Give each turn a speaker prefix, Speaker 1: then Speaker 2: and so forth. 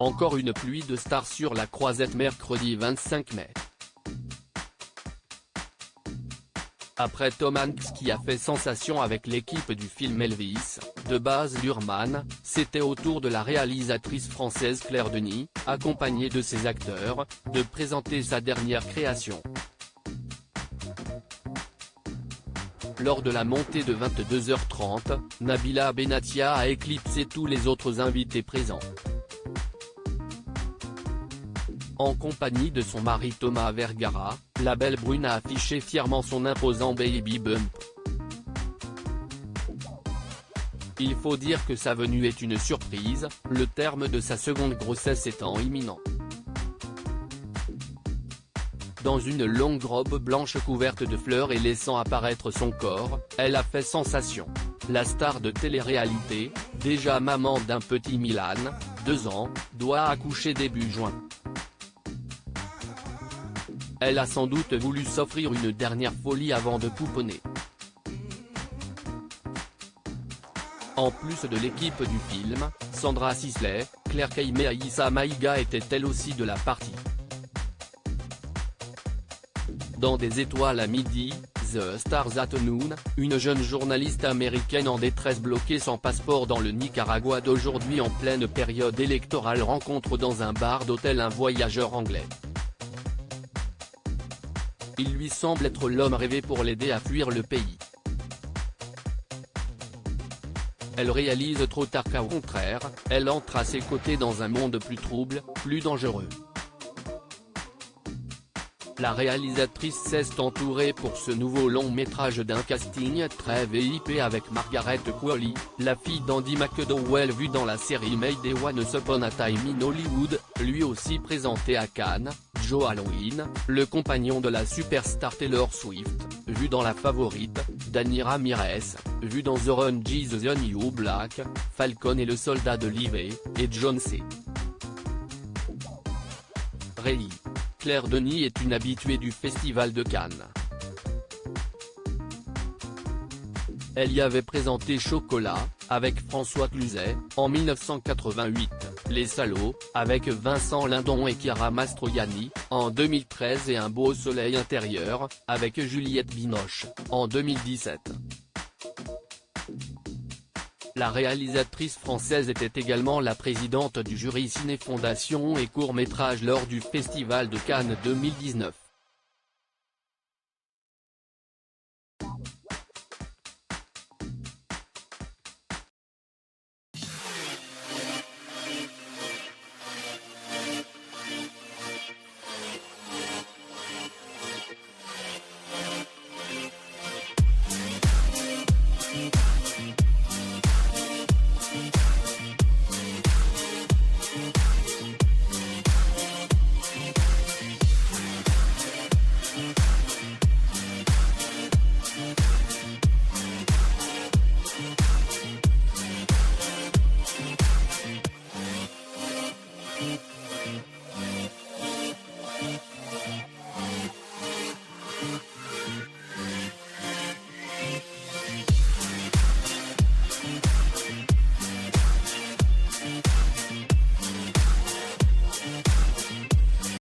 Speaker 1: Encore une pluie de stars sur la Croisette mercredi 25 mai. Après Tom Hanks qui a fait sensation avec l'équipe du film Elvis, de Baz Luhrmann, c'était au tour de la réalisatrice française Claire Denis, accompagnée de ses acteurs, de présenter sa dernière création. Lors de la montée de 22h30, Nabila Benatia a éclipsé tous les autres invités présents. En compagnie de son mari Thomas Vergara, la belle brune a affiché fièrement son imposant baby bump. Il faut dire que sa venue est une surprise, le terme de sa seconde grossesse étant imminent. Dans une longue robe blanche couverte de fleurs et laissant apparaître son corps, elle a fait sensation. La star de télé-réalité, déjà maman d'un petit Milan, 2 ans, doit accoucher début juin. Elle a sans doute voulu s'offrir une dernière folie avant de pouponner. En plus de l'équipe du film, Sandra Sisley, Claire Keim et Aïssa Maïga étaient elles aussi de la partie. Dans Des étoiles à midi, The Stars at Noon, une jeune journaliste américaine en détresse bloquée sans passeport dans le Nicaragua d'aujourd'hui en pleine période électorale rencontre dans un bar d'hôtel un voyageur anglais. Il lui semble être l'homme rêvé pour l'aider à fuir le pays. Elle réalise trop tard qu'au contraire, elle entre à ses côtés dans un monde plus trouble, plus dangereux. La réalisatrice s'est entourée pour ce nouveau long métrage d'un casting très VIP avec Margaret Qualley, la fille d'Andy McDowell vue dans la série Made in Once Upon a Time in Hollywood, lui aussi présenté à Cannes, Joe Alwyn, le compagnon de la superstar Taylor Swift, vu dans La Favorite, Dani Ramirez, vu dans Orange is the New Black, Falcon et le soldat de Livy, et John C. Reilly. Claire Denis est une habituée du Festival de Cannes. Elle y avait présenté Chocolat, avec François Cluzet, en 1988, Les Salauds, avec Vincent Lindon et Chiara Mastroianni, en 2013 et Un beau soleil intérieur, avec Juliette Binoche, en 2017. La réalisatrice française était également la présidente du jury Ciné Fondation et court-métrage lors du Festival de Cannes 2019.